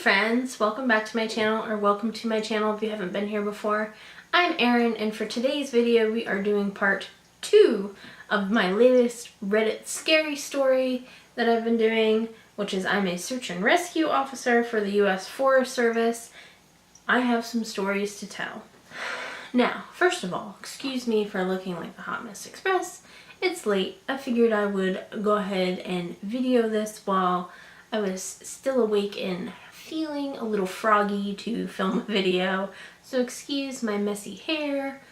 friends, welcome back to my channel, or welcome to my channel if you haven't been here before. I'm Erin, and for today's video we are doing part 2 of my latest Reddit scary story that I've been doing, which is I'm a search and rescue officer for the US Forest Service. I have some stories to tell. Now, first of all, excuse me for looking like the Hot Mess Express. It's late. I figured I would go ahead and video this while I was still awake and feeling a little froggy to film a video, so excuse my messy hair,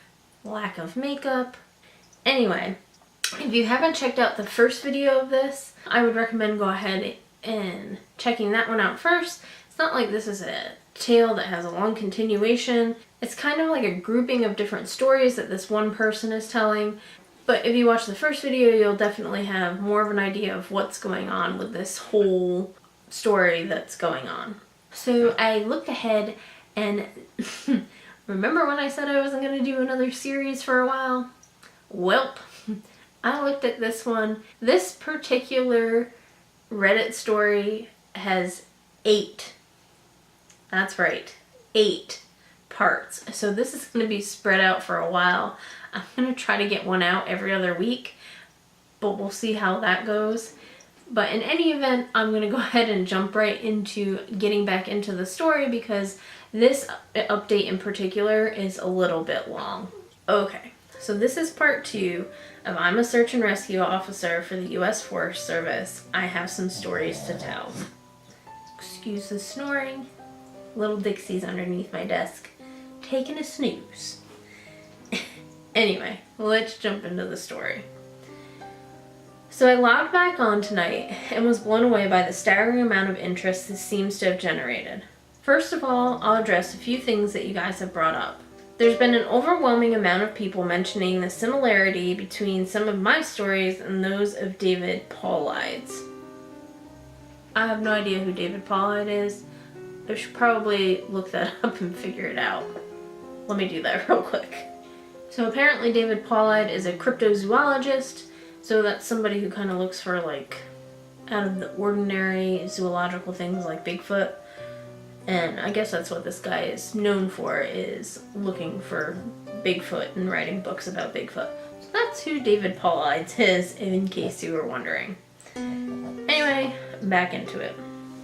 lack of makeup. Anyway, if you haven't checked out the first video of this, I would recommend go ahead and checking that one out first. It's not like this is a tale that has a long continuation. It's kind of like a grouping of different stories that this one person is telling. But if you watch the first video, you'll definitely have more of an idea of what's going on with this whole story that's going on. So I looked ahead and remember when I said I wasn't going to do another series for a while? Welp, I looked at this one. This particular Reddit story has 8. That's right, 8 parts. So this is going to be spread out for a while. I'm going to try to get one out every other week, but we'll see how that goes. But in any event, I'm going to go ahead and jump right into getting back into the story because this update in particular is a little bit long. Okay, so this is part 2 of I'm a search and rescue officer for the US Forest Service. I have some stories to tell. Excuse the snoring. Little Dixie's underneath my desk, taking a snooze. Anyway, let's jump into the story. So I logged back on tonight and was blown away by the staggering amount of interest this seems to have generated. First of all, I'll address a few things that you guys have brought up. There's been an overwhelming amount of people mentioning the similarity between some of my stories and those of David Paulides. I have no idea who David Paulide is. I should probably look that up and figure it out. Let me do that real quick. So apparently David Paulide is a cryptozoologist, so that's somebody who kind of looks for like out of the ordinary zoological things like Bigfoot. And I guess that's what this guy is known for, is looking for Bigfoot and writing books about Bigfoot. So that's who David Paulides is, in case you were wondering. Anyway, back into it.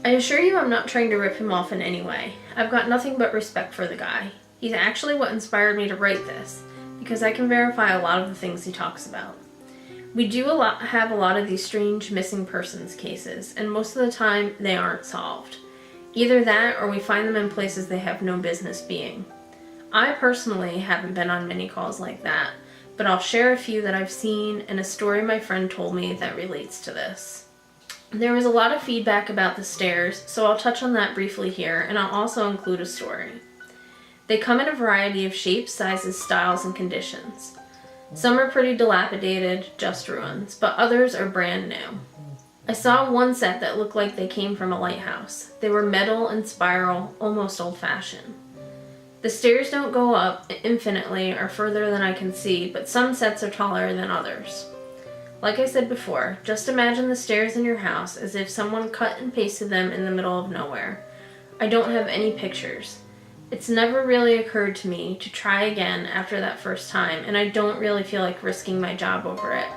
I assure you I'm not trying to rip him off in any way. I've got nothing but respect for the guy. He's actually what inspired me to write this, because I can verify a lot of the things he talks about. We do have a lot of these strange missing persons cases, and most of the time they aren't solved. Either that or we find them in places they have no business being. I personally haven't been on many calls like that, but I'll share a few that I've seen and a story my friend told me that relates to this. There was a lot of feedback about the stairs, so I'll touch on that briefly here, and I'll also include a story. They come in a variety of shapes, sizes, styles, and conditions. Some are pretty dilapidated, just ruins, but others are brand new. I saw one set that looked like they came from a lighthouse. They were metal and spiral, almost old-fashioned. The stairs don't go up infinitely or further than I can see, but some sets are taller than others. Like I said before, just imagine the stairs in your house as if someone cut and pasted them in the middle of nowhere. I don't have any pictures. It's never really occurred to me to try again after that first time, and I don't really feel like risking my job over it.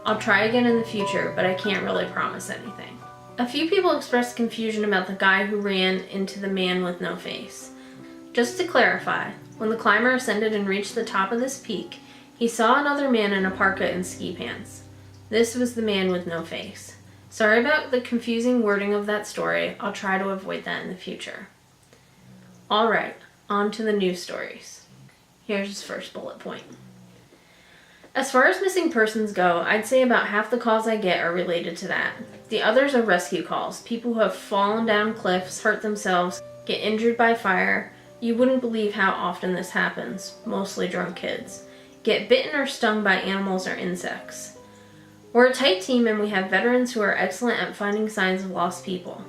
I'll try again in the future, but I can't really promise anything. A few people expressed confusion about the guy who ran into the man with no face. Just to clarify, when the climber ascended and reached the top of this peak, he saw another man in a parka and ski pants. This was the man with no face. Sorry about the confusing wording of that story. I'll try to avoid that in the future. Alright, on to the news stories. Here's his first bullet point. As far as missing persons go, I'd say about half the calls I get are related to that. The others are rescue calls, people who have fallen down cliffs, hurt themselves, get injured by fire. You wouldn't believe how often this happens, mostly drunk kids. Get bitten or stung by animals or insects. We're a tight team and we have veterans who are excellent at finding signs of lost people.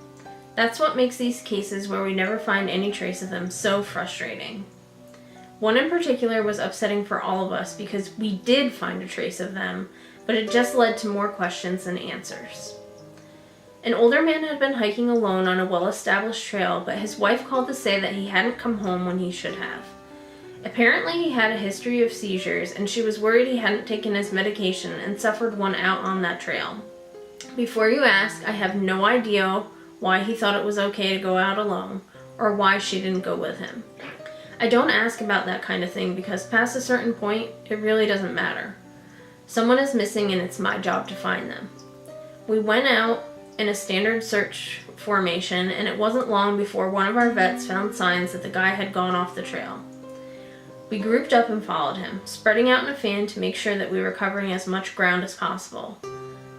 That's what makes these cases where we never find any trace of them so frustrating. One in particular was upsetting for all of us because we did find a trace of them, but it just led to more questions than answers. An older man had been hiking alone on a well-established trail, but his wife called to say that he hadn't come home when he should have. Apparently he had a history of seizures, and she was worried he hadn't taken his medication and suffered one out on that trail. Before you ask, I have no idea why he thought it was okay to go out alone, or why she didn't go with him. I don't ask about that kind of thing because past a certain point, it really doesn't matter. Someone is missing and it's my job to find them. We went out in a standard search formation, and it wasn't long before one of our vets found signs that the guy had gone off the trail. We grouped up and followed him, spreading out in a fan to make sure that we were covering as much ground as possible.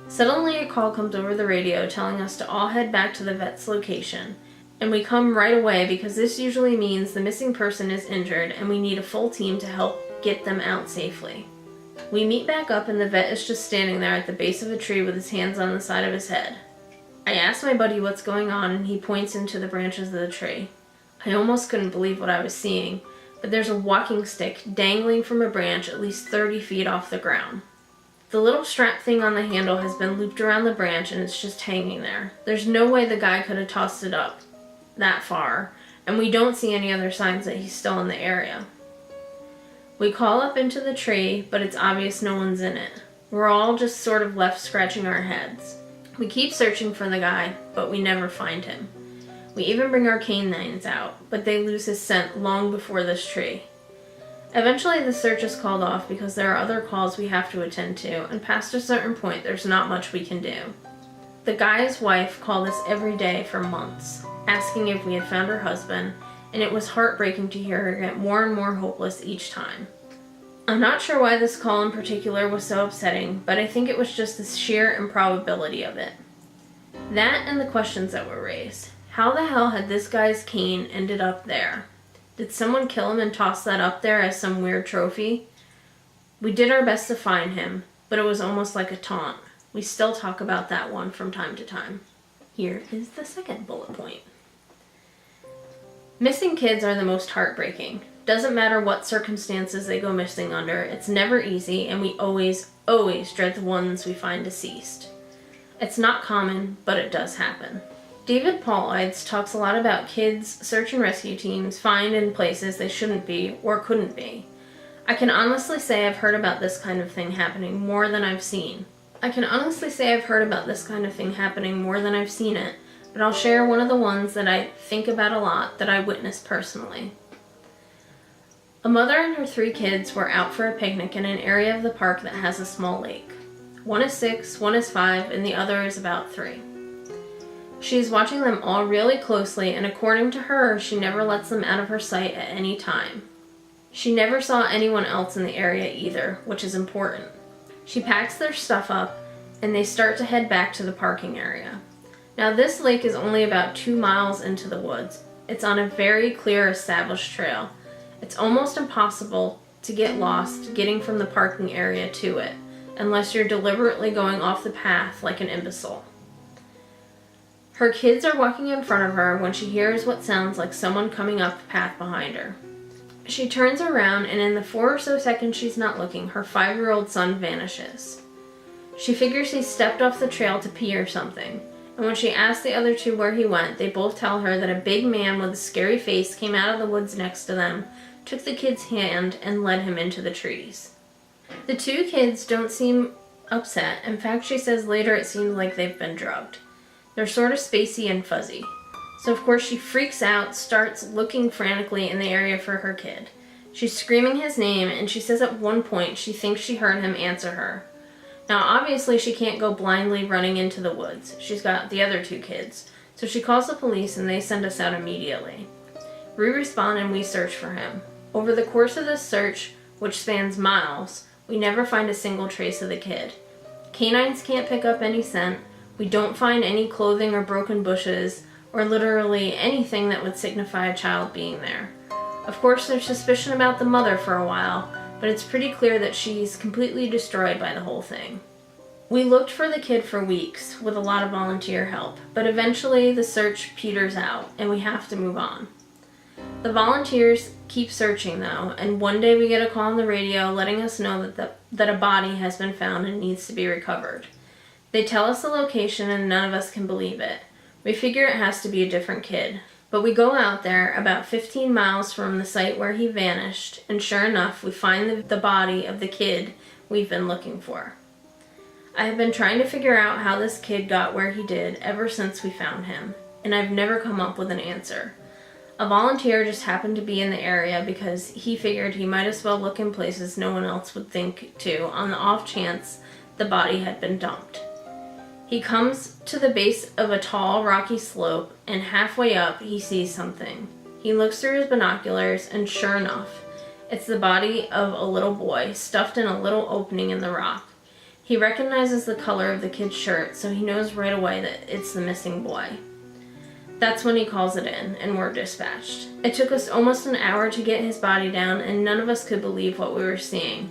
Suddenly a call comes over the radio telling us to all head back to the vet's location, and we come right away because this usually means the missing person is injured and we need a full team to help get them out safely. We meet back up and the vet is just standing there at the base of a tree with his hands on the side of his head. I ask my buddy what's going on and he points into the branches of the tree. I almost couldn't believe what I was seeing, but there's a walking stick dangling from a branch at least 30 feet off the ground. The little strap thing on the handle has been looped around the branch and it's just hanging there. There's no way the guy could have tossed it up that far, and we don't see any other signs that he's still in the area. We call up into the tree, but it's obvious no one's in it. We're all just sort of left scratching our heads. We keep searching for the guy, but we never find him. We even bring our canines out, but they lose his scent long before this tree. Eventually the search is called off because there are other calls we have to attend to, and past a certain point there's not much we can do. The guy's wife called us every day for months, asking if we had found her husband, and it was heartbreaking to hear her get more and more hopeless each time. I'm not sure why this call in particular was so upsetting, but I think it was just the sheer improbability of it. That and the questions that were raised. How the hell had this guy's cane ended up there? Did someone kill him and toss that up there as some weird trophy? We did our best to find him, but it was almost like a taunt. We still talk about that one from time to time. Here is the second bullet point. Missing kids are the most heartbreaking. Doesn't matter what circumstances they go missing under, it's never easy, and we always dread the ones we find deceased. It's not common, but it does happen. David Paulides talks a lot about kids search and rescue teams find in places they shouldn't be or couldn't be. I can honestly say I've heard about this kind of thing happening more than I've seen. it, but I'll share one of the ones that I think about a lot that I witnessed personally. A mother and her 3 kids were out for a picnic in an area of the park that has a small lake. One is 6, one is 5, and the other is about 3. She is watching them all really closely, and according to her, she never lets them out of her sight at any time. She never saw anyone else in the area either, which is important. She packs their stuff up, and they start to head back to the parking area. Now this lake is only about 2 miles into the woods. It's on a very clear established trail. It's almost impossible to get lost getting from the parking area to it, unless you're deliberately going off the path like an imbecile. Her kids are walking in front of her when she hears what sounds like someone coming up the path behind her. She turns around, and in the 4 or so seconds she's not looking, her 5-year-old son vanishes. She figures he stepped off the trail to pee or something, and when she asks the other 2 where he went, they both tell her that a big man with a scary face came out of the woods next to them, took the kid's hand, and led him into the trees. The 2 kids don't seem upset. In fact, she says later it seems like they've been drugged. They're sort of spacey and fuzzy. So of course she freaks out, starts looking frantically in the area for her kid. She's screaming his name, and she says at one point she thinks she heard him answer her. Now obviously she can't go blindly running into the woods. She's got the other 2 kids. So she calls the police and they send us out immediately. We respond and we search for him. Over the course of this search, which spans miles, we never find a single trace of the kid. Canines can't pick up any scent. We don't find any clothing or broken bushes, or literally anything that would signify a child being there. Of course, there's suspicion about the mother for a while, but it's pretty clear that she's completely destroyed by the whole thing. We looked for the kid for weeks, with a lot of volunteer help, but eventually the search peters out, and we have to move on. The volunteers keep searching though, and one day we get a call on the radio letting us know that a body has been found and needs to be recovered. They tell us the location and none of us can believe it. We figure it has to be a different kid. But we go out there about 15 miles from the site where he vanished, and sure enough, we find the body of the kid we've been looking for. I have been trying to figure out how this kid got where he did ever since we found him, and I've never come up with an answer. A volunteer just happened to be in the area because he figured he might as well look in places no one else would think to on the off chance the body had been dumped. He comes to the base of a tall, rocky slope, and halfway up he sees something. He looks through his binoculars, and sure enough, it's the body of a little boy stuffed in a little opening in the rock. He recognizes the color of the kid's shirt, so he knows right away that it's the missing boy. That's when he calls it in, and we're dispatched. It took us almost an hour to get his body down, and none of us could believe what we were seeing.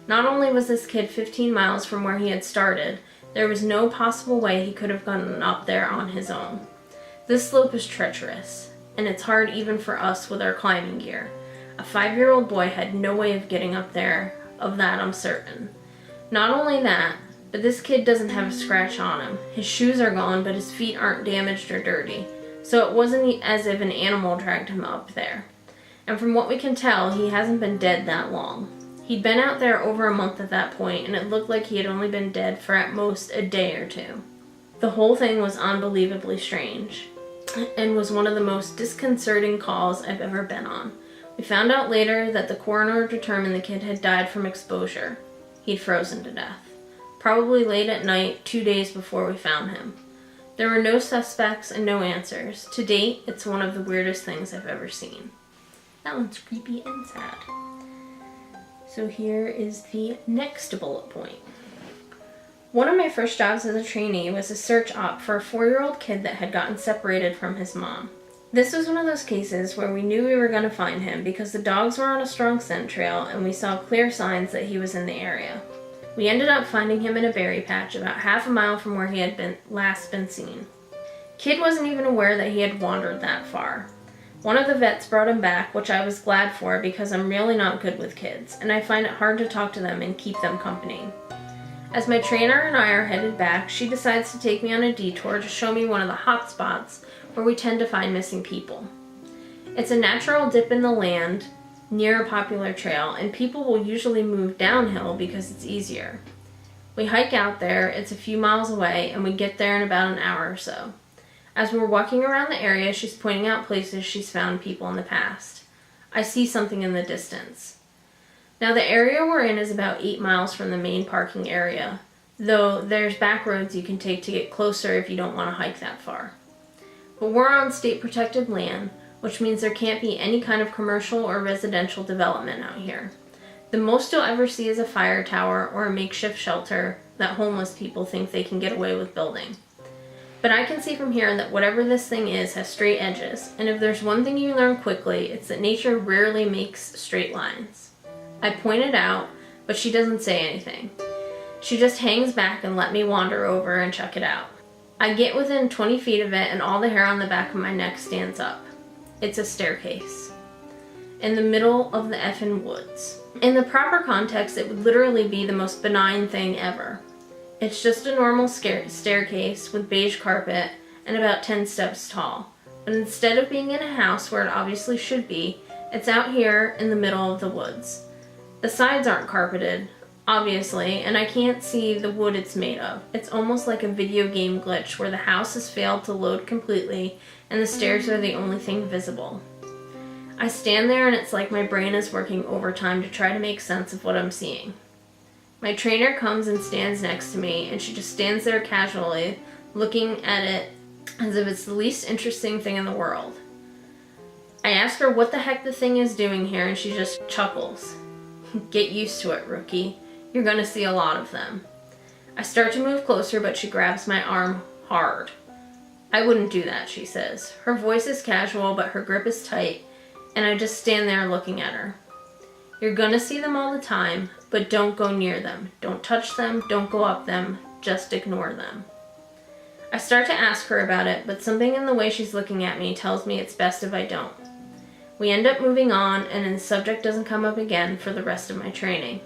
Not only was this kid 15 miles from where he had started, there was no possible way he could have gotten up there on his own. This slope is treacherous, and it's hard even for us with our climbing gear. A 5-year-old boy had no way of getting up there, of that I'm certain. Not only that, but this kid doesn't have a scratch on him. His shoes are gone, but his feet aren't damaged or dirty, so it wasn't as if an animal dragged him up there. And from what we can tell, he hasn't been dead that long. He'd been out there over a month at that point, and it looked like he had only been dead for at most a day or two. The whole thing was unbelievably strange, and was one of the most disconcerting calls I've ever been on. We found out later that the coroner determined the kid had died from exposure. He'd frozen to death. Probably late at night, 2 days before we found him. There were no suspects and no answers. To date, it's one of the weirdest things I've ever seen. That one's creepy and sad. So here is the next bullet point. One of my first jobs as a trainee was a search op for a 4-year-old kid that had gotten separated from his mom. This was one of those cases where we knew we were going to find him because the dogs were on a strong scent trail and we saw clear signs that he was in the area. We ended up finding him in a berry patch about half a mile from where he had last been seen. Kid wasn't even aware that he had wandered that far. One of the vets brought him back, which I was glad for because I'm really not good with kids, and I find it hard to talk to them and keep them company. As my trainer and I are headed back, she decides to take me on a detour to show me one of the hot spots where we tend to find missing people. It's a natural dip in the land near a popular trail, and people will usually move downhill because it's easier. We hike out there, it's a few miles away, and we get there in about an hour or so. As we're walking around the area, she's pointing out places she's found people in the past. I see something in the distance. Now the area we're in is about 8 miles from the main parking area, though there's back roads you can take to get closer if you don't want to hike that far. But we're on state protected land, which means there can't be any kind of commercial or residential development out here. The most you'll ever see is a fire tower or a makeshift shelter that homeless people think they can get away with building. But I can see from here that whatever this thing is has straight edges, and if there's one thing you learn quickly, it's that nature rarely makes straight lines. I point it out, but she doesn't say anything. She just hangs back and let me wander over and check it out. I get within 20 feet of it and all the hair on the back of my neck stands up. It's a staircase. In the middle of the effing woods. In the proper context, it would literally be the most benign thing ever. It's just a normal staircase with beige carpet and about 10 steps tall. But instead of being in a house where it obviously should be, it's out here in the middle of the woods. The sides aren't carpeted, obviously, and I can't see the wood it's made of. It's almost like a video game glitch where the house has failed to load completely and the stairs are the only thing visible. I stand there and it's like my brain is working overtime to try to make sense of what I'm seeing. My trainer comes and stands next to me, and she just stands there casually, looking at it as if it's the least interesting thing in the world. I ask her what the heck the thing is doing here, and she just chuckles. Get used to it, rookie. You're gonna see a lot of them. I start to move closer, but she grabs my arm hard. I wouldn't do that, she says. Her voice is casual, but her grip is tight, and I just stand there looking at her. You're gonna see them all the time, but don't go near them. Don't touch them, don't go up them, just ignore them. I start to ask her about it, but something in the way she's looking at me tells me it's best if I don't. We end up moving on, and the subject doesn't come up again for the rest of my training.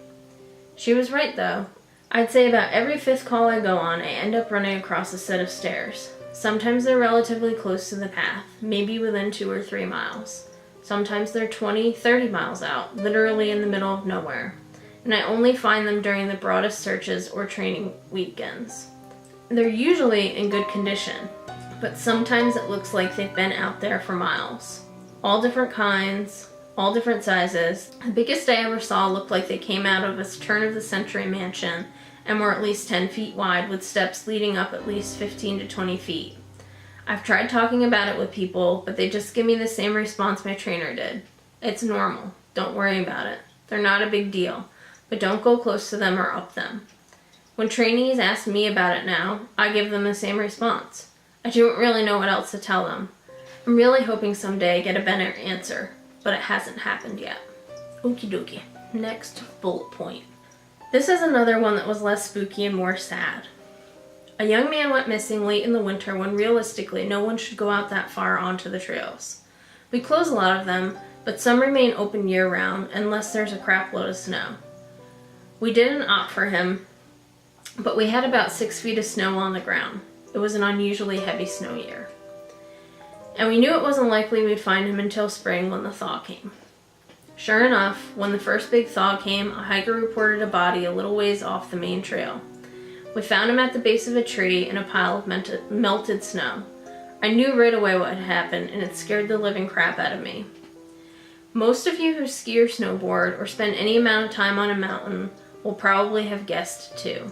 She was right though. I'd say about every 5th call I go on, I end up running across a set of stairs. Sometimes they're relatively close to the path, maybe within 2 or 3 miles. Sometimes they're 20, 30 miles out, literally in the middle of nowhere. And I only find them during the broadest searches or training weekends. They're usually in good condition, but sometimes it looks like they've been out there for miles. All different kinds, all different sizes. The biggest I ever saw looked like they came out of a turn-of-the-century mansion and were at least 10 feet wide with steps leading up at least 15 to 20 feet. I've tried talking about it with people, but they just give me the same response my trainer did. It's normal. Don't worry about it. They're not a big deal, but don't go close to them or up them. When trainees ask me about it now, I give them the same response. I don't really know what else to tell them. I'm really hoping someday I get a better answer, but it hasn't happened yet. Okie dokie. Next bullet point. This is another one that was less spooky and more sad. A young man went missing late in the winter when realistically no one should go out that far onto the trails. We close a lot of them, but some remain open year-round unless there's a crap load of snow. We didn't opt for him, but we had about 6 feet of snow on the ground. It was an unusually heavy snow year. And we knew it wasn't likely we'd find him until spring when the thaw came. Sure enough, when the first big thaw came, a hiker reported a body a little ways off the main trail. We found him at the base of a tree in a pile of melted snow. I knew right away what had happened, and it scared the living crap out of me. Most of you who ski or snowboard or spend any amount of time on a mountain will probably have guessed too.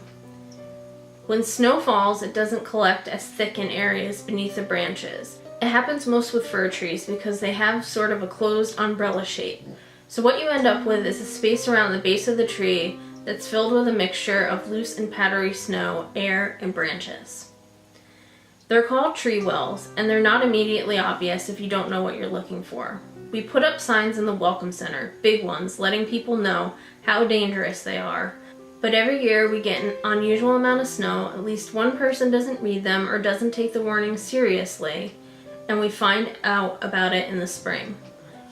When snow falls, it doesn't collect as thick in areas beneath the branches. It happens most with fir trees because they have sort of a closed umbrella shape. So what you end up with is a space around the base of the tree that's filled with a mixture of loose and powdery snow, air, and branches. They're called tree wells, and they're not immediately obvious if you don't know what you're looking for. We put up signs in the Welcome Center, big ones, letting people know how dangerous they are. But every year we get an unusual amount of snow, at least one person doesn't read them or doesn't take the warnings seriously, and we find out about it in the spring.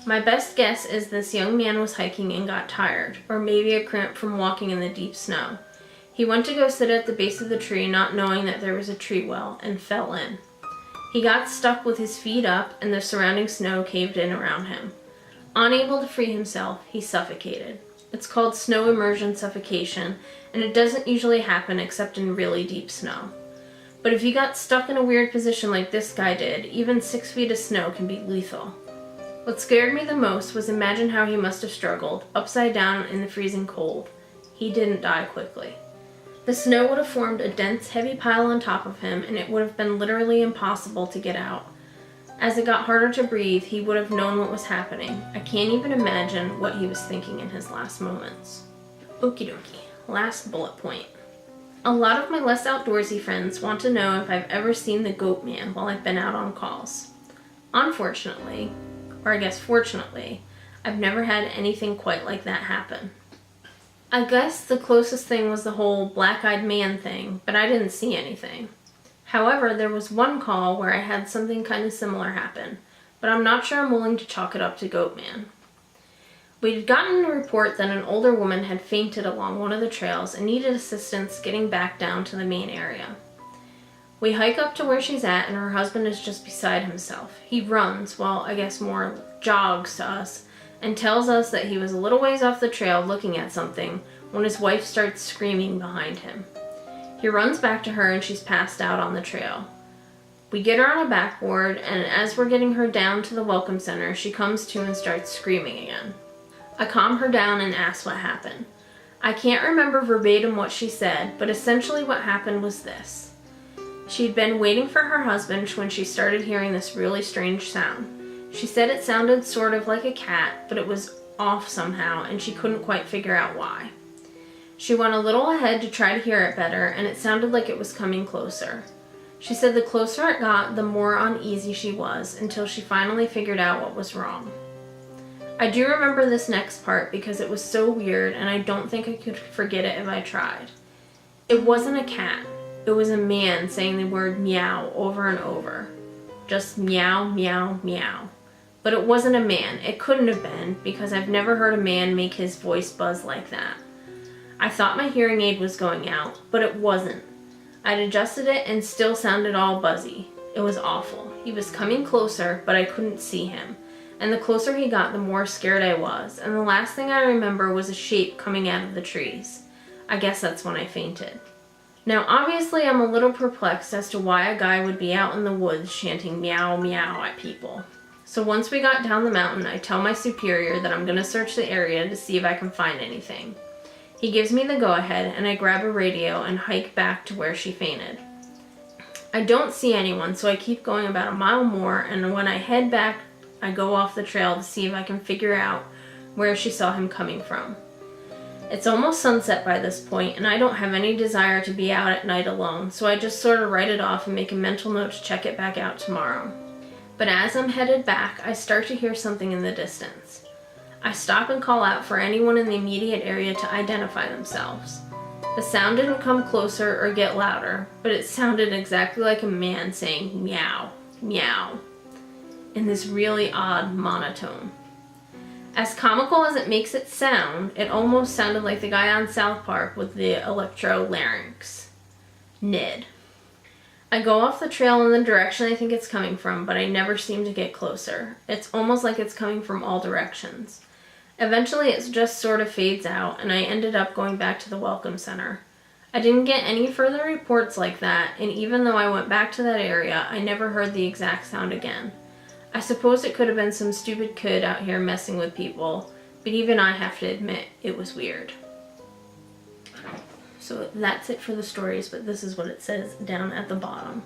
My best guess is this young man was hiking and got tired, or maybe a cramp from walking in the deep snow. He went to go sit at the base of the tree not knowing that there was a tree well and fell in. He got stuck with his feet up and the surrounding snow caved in around him. Unable to free himself, he suffocated. It's called snow immersion suffocation, and it doesn't usually happen except in really deep snow. But if you got stuck in a weird position like this guy did, even 6 feet of snow can be lethal. What scared me the most was imagine how he must have struggled, upside down in the freezing cold. He didn't die quickly. The snow would have formed a dense, heavy pile on top of him, and it would have been literally impossible to get out. As it got harder to breathe, he would have known what was happening. I can't even imagine what he was thinking in his last moments. Okie dokie, last bullet point. A lot of my less outdoorsy friends want to know if I've ever seen the goat man while I've been out on calls. Unfortunately, or I guess fortunately, I've never had anything quite like that happen. I guess the closest thing was the whole black-eyed man thing, but I didn't see anything. However, there was one call where I had something kind of similar happen, but I'm not sure I'm willing to chalk it up to Goat Man. We'd gotten a report that an older woman had fainted along one of the trails and needed assistance getting back down to the main area. We hike up to where she's at and her husband is just beside himself. He runs, well, I guess more jogs to us, and tells us that he was a little ways off the trail looking at something when his wife starts screaming behind him. He runs back to her and she's passed out on the trail. We get her on a backboard, and as we're getting her down to the Welcome Center, she comes to and starts screaming again. I calm her down and ask what happened. I can't remember verbatim what she said, but essentially what happened was this. She'd been waiting for her husband when she started hearing this really strange sound. She said it sounded sort of like a cat, but it was off somehow, and she couldn't quite figure out why. She went a little ahead to try to hear it better, and it sounded like it was coming closer. She said the closer it got, the more uneasy she was, until she finally figured out what was wrong. I do remember this next part because it was so weird, and I don't think I could forget it if I tried. It wasn't a cat. It was a man saying the word meow over and over. Just meow, meow, meow. But it wasn't a man. It couldn't have been, because I've never heard a man make his voice buzz like that. I thought my hearing aid was going out, but it wasn't. I'd adjusted it and still sounded all buzzy. It was awful. He was coming closer, but I couldn't see him. And the closer he got, the more scared I was. And the last thing I remember was a shape coming out of the trees. I guess that's when I fainted. Now, obviously, I'm a little perplexed as to why a guy would be out in the woods chanting meow meow at people. So once we got down the mountain, I tell my superior that I'm going to search the area to see if I can find anything. He gives me the go-ahead, and I grab a radio and hike back to where she fainted. I don't see anyone, so I keep going about a mile more, and when I head back, I go off the trail to see if I can figure out where she saw him coming from. It's almost sunset by this point, and I don't have any desire to be out at night alone, so I just sort of write it off and make a mental note to check it back out tomorrow. But as I'm headed back, I start to hear something in the distance. I stop and call out for anyone in the immediate area to identify themselves. The sound didn't come closer or get louder, but it sounded exactly like a man saying meow, meow, in this really odd monotone. As comical as it makes it sound, it almost sounded like the guy on South Park with the electrolarynx. Ned. I go off the trail in the direction I think it's coming from, but I never seem to get closer. It's almost like it's coming from all directions. Eventually it just sort of fades out, and I ended up going back to the Welcome Center. I didn't get any further reports like that, and even though I went back to that area, I never heard the exact sound again. I suppose it could have been some stupid kid out here messing with people, but even I have to admit it was weird. So that's it for the stories, but this is what it says down at the bottom.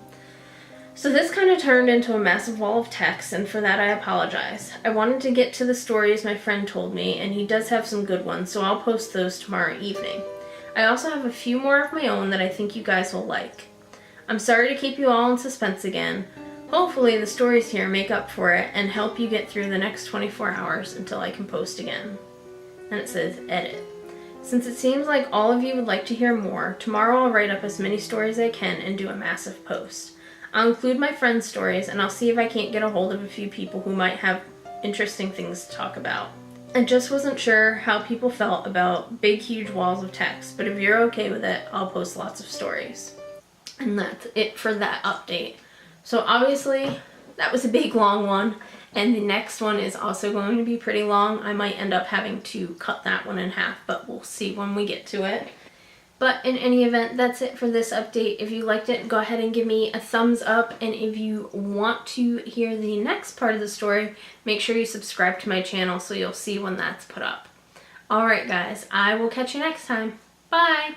So this kind of turned into a massive wall of text, and for that I apologize. I wanted to get to the stories my friend told me, and he does have some good ones, so I'll post those tomorrow evening. I also have a few more of my own that I think you guys will like. I'm sorry to keep you all in suspense again. Hopefully the stories here make up for it and help you get through the next 24 hours until I can post again. And it says edit. Since it seems like all of you would like to hear more, tomorrow I'll write up as many stories as I can and do a massive post. I'll include my friends' stories, and I'll see if I can't get a hold of a few people who might have interesting things to talk about. I just wasn't sure how people felt about big, huge walls of text, but if you're okay with it, I'll post lots of stories. And that's it for that update. So obviously, that was a big, long one, and the next one is also going to be pretty long. I might end up having to cut that one in half, but we'll see when we get to it. But in any event, that's it for this update. If you liked it, go ahead and give me a thumbs up. And if you want to hear the next part of the story, make sure you subscribe to my channel so you'll see when that's put up. Alright guys, I will catch you next time. Bye!